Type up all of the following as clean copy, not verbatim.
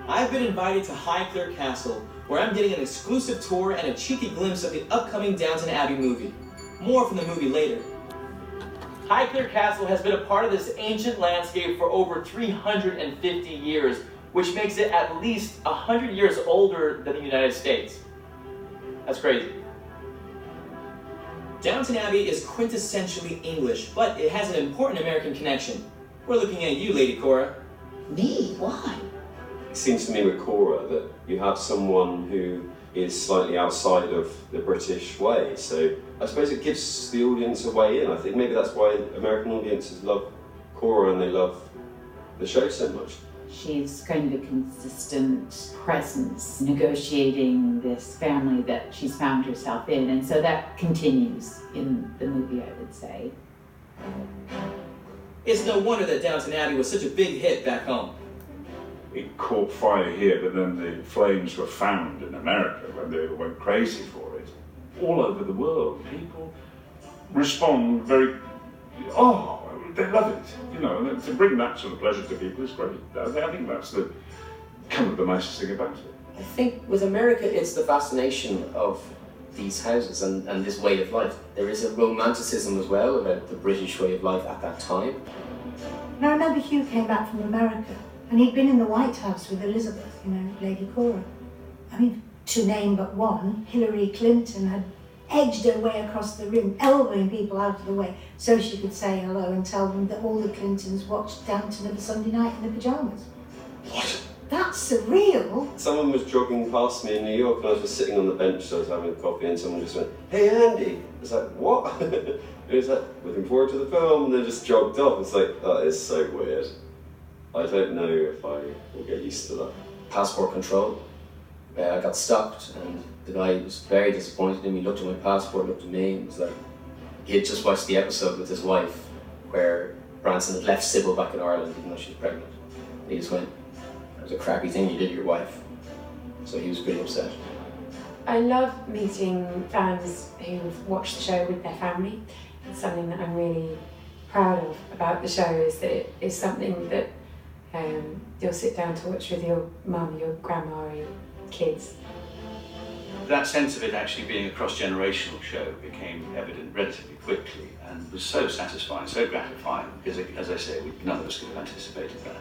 I've been invited to Highclere Castle, where I'm getting an exclusive tour and a cheeky glimpse of the upcoming Downton Abbey movie. More from the movie later. Highclere Castle has been a part of this ancient landscape for over 350 years, which makes it at least 100 years older than the United States. That's crazy. Downton Abbey is quintessentially English, but it has an important American connection. We're looking at you, Lady Cora. Me? Why? It seems to me with Cora that you have someone who is slightly outside of the British way, so I suppose it gives the audience a way in. I think maybe that's why American audiences love Cora and they love the show so much. She's kind of a consistent presence, negotiating this family that she's found herself in, and so that continues in the movie, I would say. It's no wonder that Downton Abbey was such a big hit back home. It caught fire here, but then the flames were found in America when they went crazy for it. All over the world, people respond very, they love it. You know, to bring that sort of pleasure to people is great. I think that's kind of the nicest thing about it. I think with America, it's the fascination of these houses and this way of life. There is a romanticism as well about the British way of life at that time. And I remember Hugh came back from America, and he'd been in the White House with Elizabeth, Lady Cora. I mean, to name but one, Hillary Clinton had edged her way across the room, elbowing people out of the way so she could say hello and tell them that all the Clintons watched Downton Abbey Sunday night in their pyjamas. What? That's surreal. Someone was jogging past me in New York and I was just sitting on the bench, so I was having a coffee, and someone just went, "Hey Andy." I was like, "What?" It was like, "Looking forward to the film," and they just jogged off. It's like, that is so weird. I don't know if I will get used to that. Passport control. I got stopped and the guy was very disappointed in me. He looked at my passport, looked at me, and was like, he had just watched the episode with his wife where Branson had left Sybil back in Ireland even though she was pregnant. And he just went, "That was a crappy thing you did to your wife." So he was pretty upset. I love meeting fans who've watched the show with their family. It's something that I'm really proud of about the show, is that it is something that you'll sit down to watch with your mum, your grandma, or your kids. That sense of it actually being a cross-generational show became evident relatively quickly and was so satisfying, so gratifying, because, as I say, none of us could have anticipated that.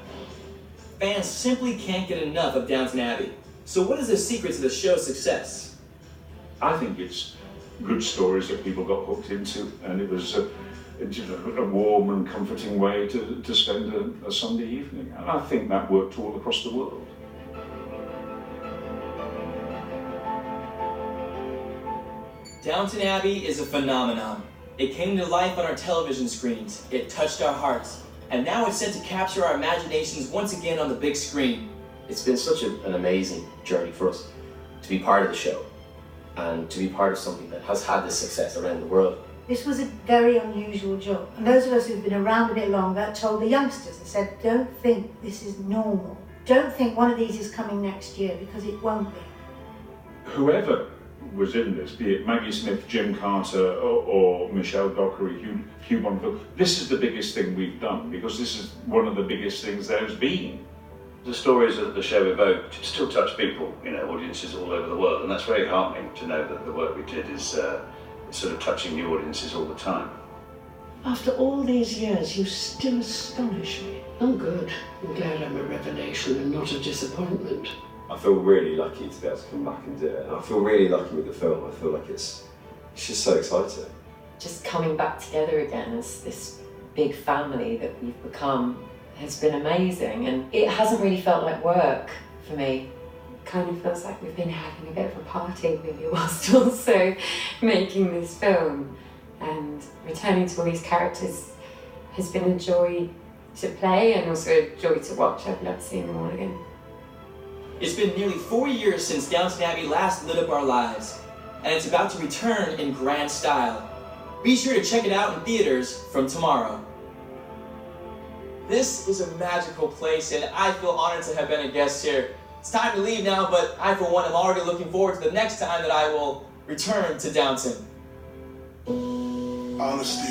Fans simply can't get enough of Downton Abbey. So what is the secret to the show's success? I think it's good stories that people got hooked into, and it was a warm and comforting way to spend a Sunday evening. And I think that worked all across the world. Downton Abbey is a phenomenon. It came to life on our television screens, it touched our hearts, and now it's set to capture our imaginations once again on the big screen. It's been such an amazing journey for us to be part of the show and to be part of something that has had this success around the world. This was a very unusual job, and those of us who've been around a bit longer told the youngsters and said, "Don't think this is normal. Don't think one of these is coming next year, because it won't be." Whoever was in this, be it Maggie Smith, Jim Carter, or Michelle Dockery, Hugh Bonneville, this is the biggest thing we've done, because this is one of the biggest things there's been. The stories that the show evoked still touch people, audiences all over the world, and that's very heartening to know that the work we did is sort of touching the audiences all the time. After all these years, you still astonish me. Oh good, I'm glad I'm a revelation and not a disappointment. I feel really lucky to be able to come back and do it. And I feel really lucky with the film. I feel like it's just so exciting. Just coming back together again as this big family that we've become has been amazing, and it hasn't really felt like work for me. Kind of feels like we've been having a bit of a party maybe whilst also making this film, and returning to all these characters has been a joy to play and also a joy to watch. I'd love seeing them all again. It's been nearly 4 years since Downton Abbey last lit up our lives, and it's about to return in grand style. Be sure to check it out in theaters from tomorrow. This is a magical place, and I feel honored to have been a guest here. It's time to leave now, but I, for one, am already looking forward to the next time that I will return to Downton. Honesty.